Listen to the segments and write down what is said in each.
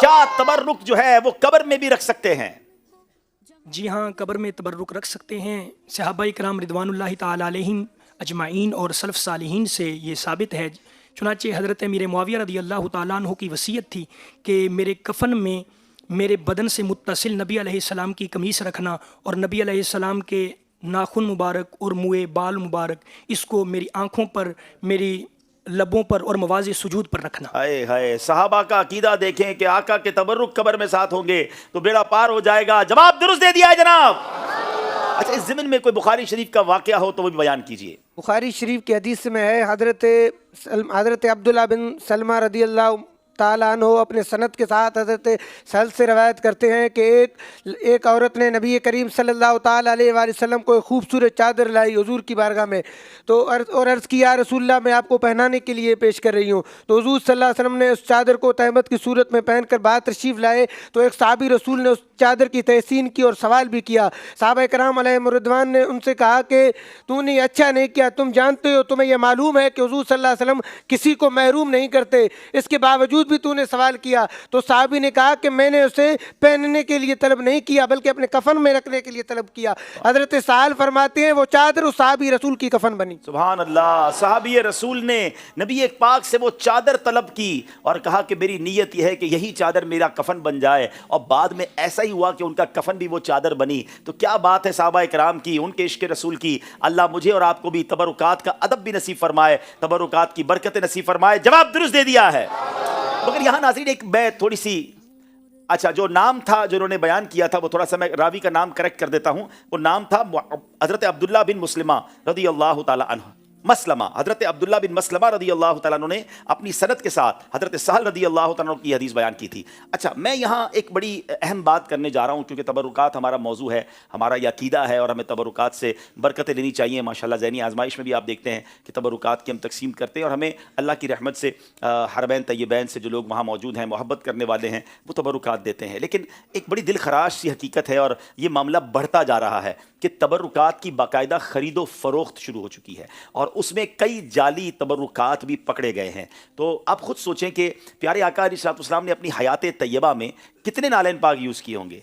کیا تبرک جو ہے وہ قبر میں بھی رکھ سکتے ہیں؟ جی ہاں، قبر میں تبرک رکھ سکتے ہیں۔ صحابہ کرام رضوان اللہ تعالی علیہم اجمعین اور سلف صالحین سے یہ ثابت ہے، چنانچہ حضرت امیر معاویہ رضی اللہ تعالیٰ عنہ کی وصیت تھی کہ میرے کفن میں میرے بدن سے متصل نبی علیہ السلام کی قمیص رکھنا اور نبی علیہ السلام کے ناخن مبارک اور منہ بال مبارک، اس کو میری آنکھوں پر، میری لبوں پر اور مواضع سجود پر رکھنا۔ ہائے ہائے، صحابہ کا عقیدہ دیکھیں کہ آقا کے تبرک قبر میں ساتھ ہوں گے تو بیڑا پار ہو جائے گا۔ جواب درست دے دیا ہے جناب۔ اچھا، اس ضمن میں کوئی بخاری شریف کا واقعہ ہو تو وہ بھی بیان کیجئے۔ بخاری شریف کی حدیث میں ہے، حضرت عبداللہ بن سلمہ رضی اللہ تعالیٰ عنہ اپنے سند کے ساتھ حضرت سہل سے روایت کرتے ہیں کہ ایک عورت نے نبی کریم صلی اللہ تعالیٰ علیہ وآلہ وسلم کو ایک خوبصورت چادر لائی حضور کی بارگاہ میں، تو عرض کی یا رسول اللہ، میں آپ کو پہنانے کے لیے پیش کر رہی ہوں۔ تو حضور صلی اللہ علیہ وسلم نے اس چادر کو تہمت کی صورت میں پہن کر بعد تشریف لائے، تو ایک صحابی رسول نے اس چادر کی تحسین کی اور سوال بھی کیا۔ صحابہ کرام علیہم رضوان نے ان سے کہا کہ تو نے اچھا نہیں کیا، تم جانتے ہو، تمہیں یہ معلوم ہے کہ حضور صلی اللہ علیہ وسلم کسی کو محروم نہیں کرتے، اس کے باوجود بھی تو نے سوال کیا۔ تو صحابی نے کہا کہ میں نے اسے پہننے کے لیے طلب نہیں کیا بلکہ اپنے کفن میں رکھنے کے لیے طلب کیا۔ حضرت سہل فرماتے ہیں وہ چادر اس صحابی رسول کی کفن بنی۔ سبحان اللہ، صحابی رسول نے نبی پاک سے وہ چادر طلب کی اور کہا کہ میری نیت یہ ہے کہ یہی چادر میرا کفن بن جائے، اور بعد میں ایسا ہی ہوا کہ ان کا کفن بھی وہ چادر بنی۔ تو کیا بات ہے صحابہ کرام کی، ان کے عشق رسول کی۔ اللہ مجھے اور آپ کو بھی تبرکات کا ادب بھی نصیب فرمائے، تبرکات کی برکت نصیب فرمائے۔ جواب درست دے دیا ہے۔ مگر یہاں ناظرین ایک میں تھوڑی سی، اچھا جو نام تھا جو انہوں نے بیان کیا تھا وہ تھوڑا سا میں راوی کا نام کریکٹ کر دیتا ہوں۔ وہ نام تھا حضرت عبداللہ بن مسلمہ رضی اللہ تعالی عنہ، مسلمہ، حضرت عبداللہ بن مسلمہ رضی اللہ تعالیٰ عنہ نے اپنی سند کے ساتھ حضرت سہل رضی اللہ تعالیٰ عنہ کی حدیث بیان کی تھی۔ اچھا، میں یہاں ایک بڑی اہم بات کرنے جا رہا ہوں کیونکہ تبرکات ہمارا موضوع ہے، ہمارا یہ عقیدہ ہے اور ہمیں تبرکات سے برکتیں لینی چاہیے۔ ماشاءاللہ ذہنی آزمائش میں بھی آپ دیکھتے ہیں کہ تبرکات کی ہم تقسیم کرتے ہیں، اور ہمیں اللہ کی رحمت سے حرمین طیبین سے جو لوگ وہاں موجود ہیں، محبت کرنے والے ہیں، وہ تبرکات دیتے ہیں۔ لیکن ایک بڑی دل خراش سی حقیقت ہے اور یہ معاملہ بڑھتا جا رہا ہے کہ تبرکات کی باقاعدہ خرید و فروخت شروع ہو چکی ہے، اور اس میں کئی جعلی تبرکات بھی پکڑے گئے ہیں۔ تو آپ خود سوچیں کہ پیارے آقا علیہ الصلوۃ والسلام نے اپنی حیات طیبہ میں کتنے نالین پاک یوز کیے ہوں گے؟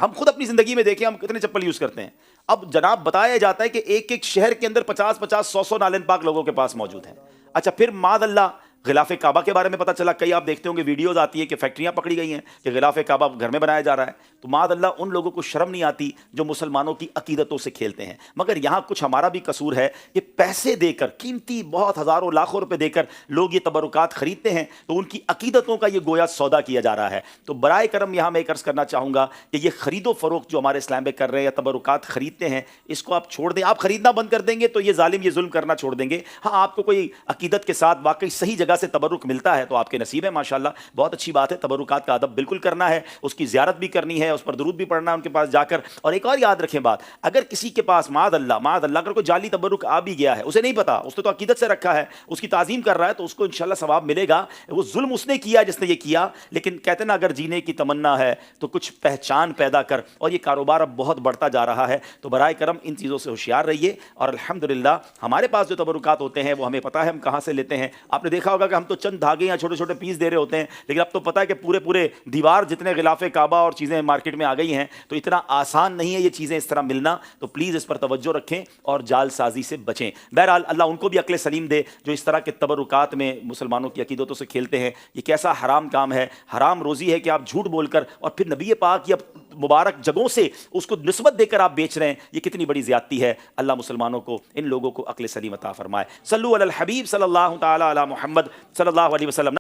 ہم خود اپنی زندگی میں دیکھیں ہم کتنے چپل یوز کرتے ہیں۔ اب جناب بتایا جاتا ہے کہ ایک ایک شہر کے اندر 50 100 نالین پاک لوگوں کے پاس موجود ہیں۔ اچھا، پھر معاذ اللہ غلاف کعبہ کے بارے میں پتہ چلا، کئی آپ دیکھتے ہوں گے ویڈیوز آتی ہے کہ فیکٹریاں پکڑی گئی ہیں کہ غلاف کعبہ گھر میں بنایا جا رہا ہے، تو معاذ اللہ ان لوگوں کو شرم نہیں آتی جو مسلمانوں کی عقیدتوں سے کھیلتے ہیں۔ مگر یہاں کچھ ہمارا بھی قصور ہے کہ پیسے دے کر، قیمتی بہت ہزاروں لاکھوں روپے دے کر لوگ یہ تبرکات خریدتے ہیں، تو ان کی عقیدتوں کا یہ گویا سودا کیا جا رہا ہے۔ تو برائے کرم یہاں میں ایک عرض کرنا چاہوں گا کہ یہ خرید و فروخت جو ہمارے اسلام میں کر رہے ہیں یا تبرکات خریدتے ہیں، اس کو آپ چھوڑ دیں۔ آپ خریدنا بند کر دیں گے تو یہ ظالم یہ ظلم کرنا چھوڑ دیں گے۔ ہاں، آپ کو کوئی عقیدت کے ساتھ واقعی صحیح جگہ سے تبرک ملتا ہے تو آپ کے نصیب ہے، ماشاءاللہ بہت اچھی بات ہے۔ تبرکات کا ادب بالکل کرنا ہے، اس کی زیارت بھی کرنی ہے، اس پر درود بھی پڑھنا ہے ان کے پاس جا کر۔ اور ایک اور یاد رکھیں بات، اگر کسی کے پاس معاذ اللہ اگر کوئی جعلی تبرک آ بھی گیا ہے، اسے نہیں پتا، اس نے تو عقیدت سے رکھا ہے، اس کی تعظیم کر رہا ہے، تو اس کو انشاءاللہ ثواب ملے گا۔ وہ ظلم اس نے کیا جس نے یہ کیا، لیکن کہتے ہیں نا اگر جینے کی تمنا ہے تو کچھ پہچان پیدا کر، اور یہ کاروبار اب بہت بڑھتا جا رہا ہے۔ تو برائے کرم ان چیزوں سے ہوشیار رہیے، اور الحمدللہ ہمارے پاس جو تبرکات ہوتے ہیں وہ ہمیں پتہ ہے ہم کہاں سے لیتے ہیں۔ آپ نے دیکھا ہوگا کہ ہم تو چند دھاگے یا چھوٹے چھوٹے پیس دے رہے ہوتے ہیں، لیکن اب تو پتہ ہے کہ پورے دیوار جتنے غلاف کعبہ اور چیزیں مارکیٹ میں آ گئی ہیں، تو اتنا آسان نہیں ہے یہ چیزیں اس طرح ملنا۔ تو پلیز اس پر توجہ رکھیں اور جال سازی سے بچیں۔ بہرحال اللہ ان کو بھی عقل سلیم دے جو اس طرح کے تبرکات میں مسلمانوں کی عقیدتوں سے کھیلتے ہیں۔ یہ کیسا حرام کام ہے، حرام روزی ہے کہ آپ جھوٹ بول کر اور پھر نبی پاک یا مبارک جگہوں سے اس کو نسبت دے کر آپ بیچ رہے ہیں، یہ کتنی بڑی زیادتی ہے۔ اللہ مسلمانوں کو، ان لوگوں کو عقل سلیم عطا فرمائے۔ صلو علی الحبیب صلی اللہ تعالی علی محمد صلی اللہ علیہ وسلم۔